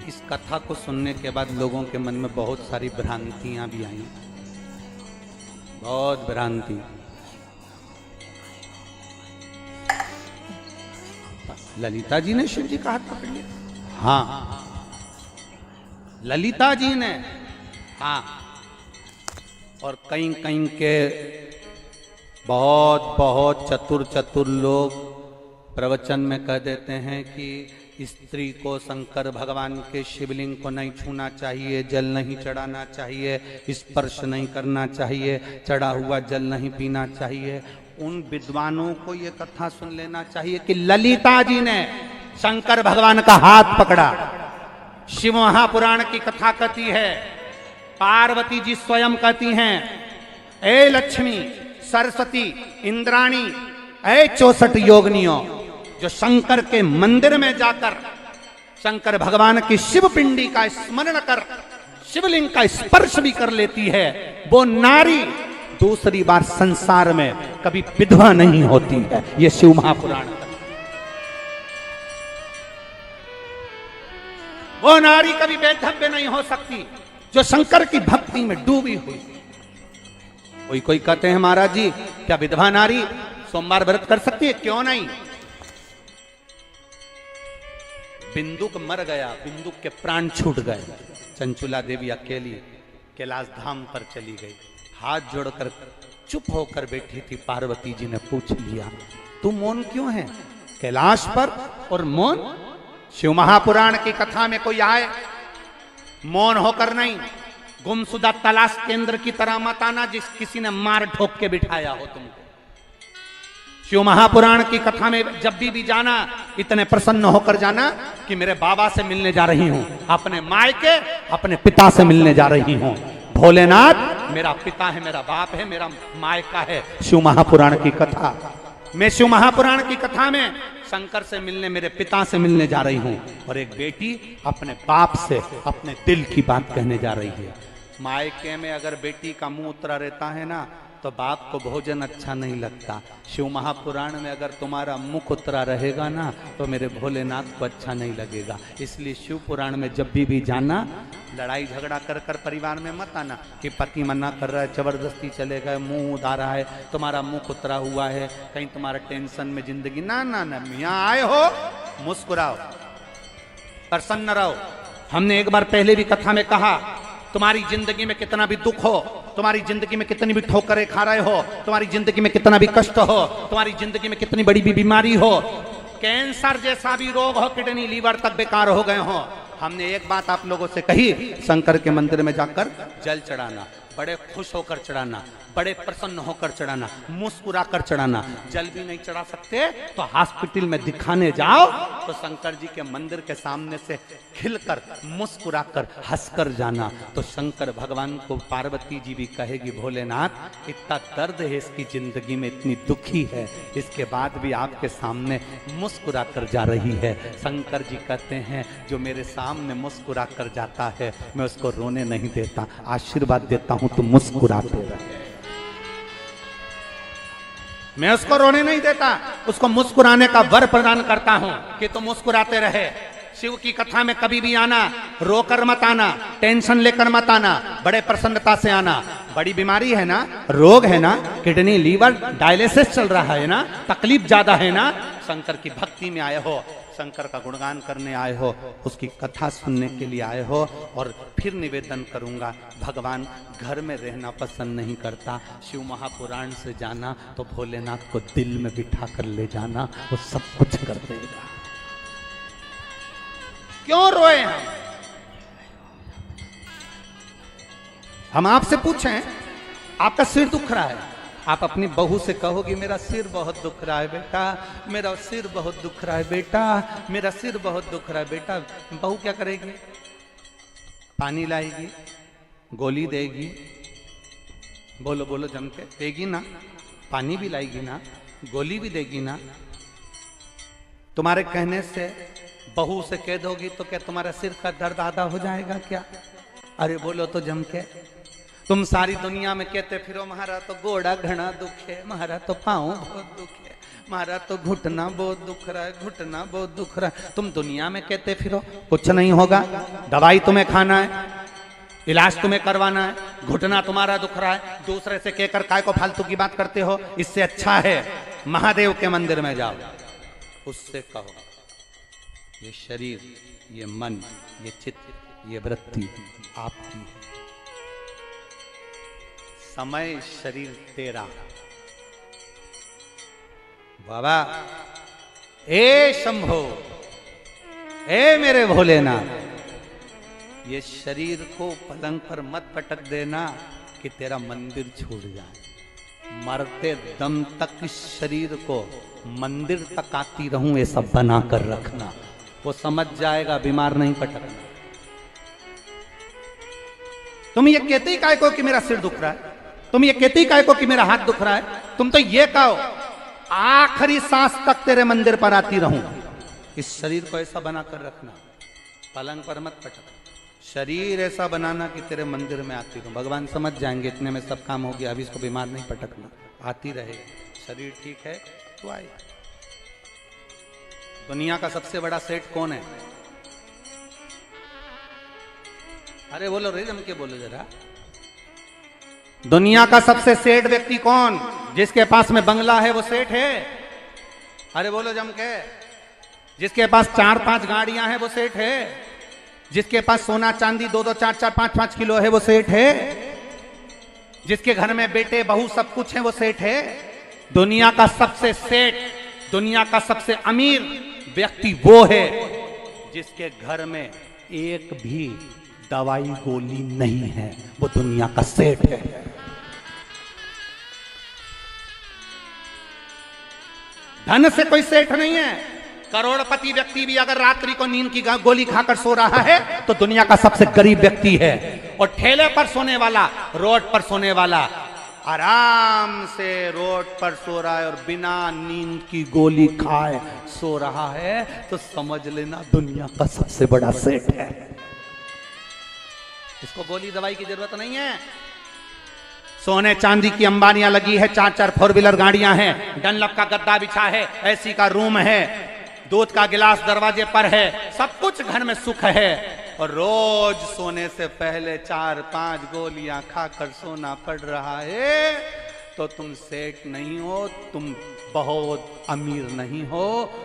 इस कथा को सुनने के बाद लोगों के मन में बहुत सारी भ्रांतियां भी आई, बहुत भ्रांति। ललिता जी ने शिव जी का हाथ पकड़ लिया? हाँ, ललिता जी ने, हाँ। और कहीं कहीं के बहुत बहुत चतुर चतुर लोग प्रवचन में कह देते हैं कि स्त्री को शंकर भगवान के शिवलिंग को नहीं छूना चाहिए, जल नहीं चढ़ाना चाहिए, स्पर्श नहीं करना चाहिए, चढ़ा हुआ जल नहीं पीना चाहिए। उन विद्वानों को ये कथा सुन लेना चाहिए कि ललिता जी ने शंकर भगवान का हाथ पकड़ा। शिव महापुराण की कथा कहती है, पार्वती जी स्वयं कहती हैं, ए लक्ष्मी, सरस्वती, इंद्राणी, ए 64 योगिनियों, जो शंकर के मंदिर में जाकर शंकर भगवान की शिव पिंडी का स्मरण कर शिवलिंग का स्पर्श भी कर लेती है, वो नारी दूसरी बार संसार में कभी विधवा नहीं होती है। ये शिव महापुराण है। वो नारी कभी बेधव्य नहीं हो सकती जो शंकर की भक्ति में डूबी हुई। कोई कहते हैं महाराज जी, क्या विधवा नारी सोमवार व्रत कर सकती है? क्यों नहीं। बिंदुक मर गया, बिंदुक के प्राण छूट गए, चंचुला देवी अकेली कैलाश धाम पर चली गई। हाथ जोड़कर चुप होकर बैठी थी। पार्वती जी ने पूछ लिया, तू मौन क्यों है कैलाश पर? और मौन, शिव महापुराण की कथा में कोई आए मौन होकर नहीं। गुमशुदा तलाश केंद्र की तरह मत आना जिस किसी ने मार ठोक के बिठाया हो तुमको। शिव महापुराण की कथा में जब भी जाना, इतने प्रसन्न होकर जाना कि मेरे बाबा से मिलने जा रही हूं, अपने मायके अपने पिता से मिलने जा रही हूं। भोलेनाथ मेरा पिता है, मेरा बाप है, मेरा मायका है। शिव महापुराण की कथा, मैं शिव महापुराण की कथा में शंकर से मिलने, मेरे पिता से मिलने जा रही हूं। और एक बेटी अपने बाप से अपने दिल की बात कहने जा रही है। मायके में अगर बेटी का मुंह उतरा रहता है ना, तो बाप को भोजन अच्छा नहीं लगता। शिव महापुराण में अगर तुम्हारा मुख उतरा रहेगा ना, तो मेरे भोलेनाथ को अच्छा नहीं लगेगा। इसलिए शिव पुराण में जब भी जाना, लड़ाई झगड़ा कर कर परिवार में मत आना कि पति मना कर रहा है, जबरदस्ती चले गए, मुंह उधार रहा है, तुम्हारा मुख उतरा हुआ है, कहीं तुम्हारा टेंशन में जिंदगी। ना ना ना, यहाँ आए हो मुस्कुराओ, प्रसन्न रहो। हमने एक बार पहले भी कथा में कहा, तुम्हारी जिंदगी में कितना भी दुख हो, तुम्हारी जिंदगी में कितनी भी ठोकरें खा रहे हो, तुम्हारी जिंदगी में कितना भी कष्ट हो, तुम्हारी जिंदगी में कितनी बड़ी भी बीमारी हो, कैंसर जैसा भी रोग हो, किडनी लीवर तक बेकार हो गए हो, हमने एक बात आप लोगों से कही, शंकर के मंदिर में जाकर जल चढ़ाना, बड़े खुश होकर चढ़ाना, बड़े प्रसन्न होकर चढ़ाना, मुस्कुरा कर चढ़ाना। जल भी नहीं चढ़ा सकते तो हॉस्पिटल में दिखाने जाओ, तो शंकर जी के मंदिर के सामने से खिलकर मुस्कुराकर हंसकर जाना। तो शंकर भगवान को पार्वती जी भी कहेगी, भोलेनाथ इतना दर्द है इसकी जिंदगी में, इतनी दुखी है, इसके बाद भी आपके सामने मुस्कुरा कर जा रही है। शंकर जी कहते हैं, जो मेरे सामने मुस्कुरा कर जाता है, मैं उसको रोने नहीं देता, आशीर्वाद देता हूं, तुम मुस्कुराते रहे। मैं उसको रोने नहीं देता, उसको मुस्कुराने का वर प्रदान करता हूं कि तुम मुस्कुराते रहे। शिव की कथा में कभी भी आना, रोकर मत आना, टेंशन लेकर मत आना, बड़े प्रसन्नता से आना। बड़ी बीमारी है ना, रोग है ना, किडनी लीवर डायलिसिस चल रहा है ना, तकलीफ ज्यादा है ना, शंकर की भक्ति में आए हो, शंकर का गुणगान करने आए हो, उसकी कथा सुनने के लिए आए हो। और फिर निवेदन करूंगा, भगवान घर में रहना पसंद नहीं करता, शिव महापुराण से जाना तो भोलेनाथ को दिल में बिठा कर ले जाना, वो सब कुछ कर देगा। क्यों रोए हम आपसे पूछें, आपका सिर दुख रहा है, आप अपनी बहू से कहोगे मेरा सिर बहुत दुख रहा है बेटा, मेरा सिर बहुत दुख रहा है बेटा, मेरा सिर बहुत दुख रहा है बेटा। बहू क्या करेगी? पानी लाएगी, गोली देगी, बोलो बोलो जम के देगी ना, पानी भी लाएगी ना, गोली भी देगी ना। तुम्हारे कहने से बहू से कह दोगी तो क्या तुम्हारा सिर का दर्द आधा हो जाएगा क्या? अरे बोलो तो जम के। तुम सारी दुनिया में कहते फिरो, महारा तो गोड़ा घना दुख है, महारा तो पाँव बहुत दुख है, मारा तो घुटना बहुत दुख रहा है, घुटना बहुत दुख रहा है। तुम दुनिया में कहते फिरो कुछ नहीं होगा, दवाई तुम्हें खाना है, इलाज तुम्हें करवाना है, घुटना तुम्हारा दुख रहा है, दूसरे से कहकर काय को फालतू की बात करते हो। इससे अच्छा है महादेव के मंदिर में जाओ, उससे कहो ये शरीर, ये मन, ये चित्त, ये वृत्ति आपकी है, समय शरीर तेरा। बाबा ए शंभो, ए मेरे भोलेनाथ, ये शरीर को पलंग पर मत पटक देना कि तेरा मंदिर छूट जाए। मरते दम तक इस शरीर को मंदिर तक आती रहूं ये सब बना कर रखना, वो समझ जाएगा, बीमार नहीं पटकना। तुम ये कहते ही काय को कि मेरा सिर दुख रहा है, तुम ये कहते ही काय को कि मेरा हाथ दुख रहा है, तुम तो ये कहो आखिरी सांस तक तेरे मंदिर पर आती रहूं। इस शरीर को ऐसा बनाकर रखना, पलंग पर मत पटक, शरीर ऐसा बनाना कि तेरे मंदिर में आती रहूं। भगवान समझ जाएंगे इतने में सब काम हो गया, अभी इसको बीमार नहीं पटकना, आती रहेगी। शरीर ठीक है तो आए। दुनिया का सबसे बड़ा सेठ कौन है? अरे बोलो रे, जम के बोलो जरा। दुनिया का सबसे सेठ व्यक्ति कौन? जिसके पास में बंगला है वो सेठ है। अरे बोलो जम के। जिसके पास 4-5 गाड़ियां हैं वो सेठ है। जिसके पास सोना चांदी 2-2, 4-4, 5-5 किलो है वो सेठ है। जिसके घर में बेटे बहू सब कुछ है वो सेठ है। दुनिया का सबसे सेठ, दुनिया का सबसे अमीर व्यक्ति वो है जिसके घर में एक भी दवाई गोली नहीं है, वो दुनिया का सेठ है। धन से कोई सेठ नहीं है। करोड़पति व्यक्ति भी अगर रात्रि को नींद की गोली खाकर सो रहा है तो दुनिया का सबसे गरीब व्यक्ति है। और ठेले पर सोने वाला, रोड पर सोने वाला, आराम से रोड पर सो रहा है और बिना नींद की गोली खाए सो रहा है, तो समझ लेना दुनिया का सबसे बड़ा सेठ है। इसको गोली दवाई की जरूरत नहीं है। सोने चांदी की अंबानियां लगी है, 4-4 4 व्हीलर गाड़ियां हैं, डनलप का गद्दा बिछा है, एसी का रूम है, दूध का गिलास दरवाजे पर है, सब कुछ घर में सुख है। और रोज सोने से पहले 4-5 गोलियां खाकर सोना पड़ रहा है, तो तुम सेठ नहीं हो, तुम बहुत अमीर नहीं हो,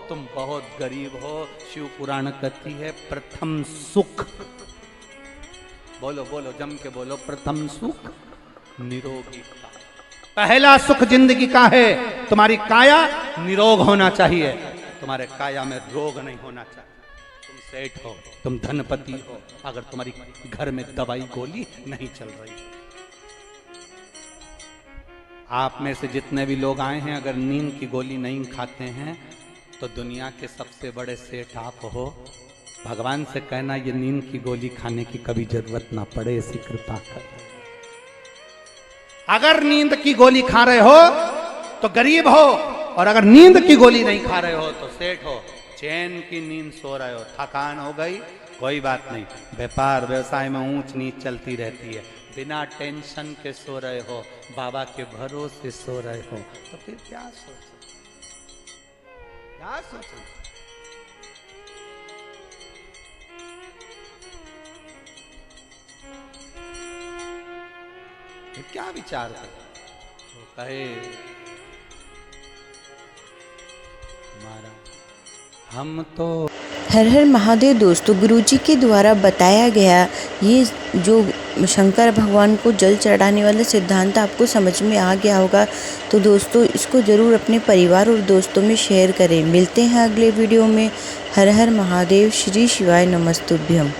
तुम बहुत गरीब हो। शिव पुराण कहती है प्रथम सुख, बोलो बोलो जम के बोलो, प्रथम सुख निरोगी का। पहला सुख जिंदगी का है तुम्हारी काया निरोग होना चाहिए, तुम्हारे काया में रोग नहीं होना चाहिए। तुम सेठ हो, तुम धनपति हो, अगर तुम्हारी घर में दवाई गोली नहीं चल रही। आप में से जितने भी लोग आए हैं, अगर नींद की गोली नहीं खाते हैं तो दुनिया के सबसे बड़े सेठ आप हो। भगवान से कहना ये नींद की गोली खाने की कभी जरूरत ना पड़े, ऐसी कृपा कर। अगर नींद की गोली खा रहे हो तो गरीब हो, और अगर नींद की गोली नहीं खा रहे हो तो सेठ हो। चैन की नींद सो रहे हो, थकान हो गई, कोई बात नहीं, व्यापार व्यवसाय में ऊंच नीच चलती रहती है, बिना टेंशन के सो रहे हो, बाबा के भरोसे सो रहे हो, तो फिर क्या सोचो, क्या सोचो। क्या विचार कर तो कहे मारा हम तो। हर हर महादेव। दोस्तों, गुरुजी के द्वारा बताया गया ये जो शंकर भगवान को जल चढ़ाने वाला सिद्धांत आपको समझ में आ गया होगा, तो दोस्तों इसको ज़रूर अपने परिवार और दोस्तों में शेयर करें। मिलते हैं अगले वीडियो में। हर हर महादेव। श्री शिवाय नमस्तुभ्यम।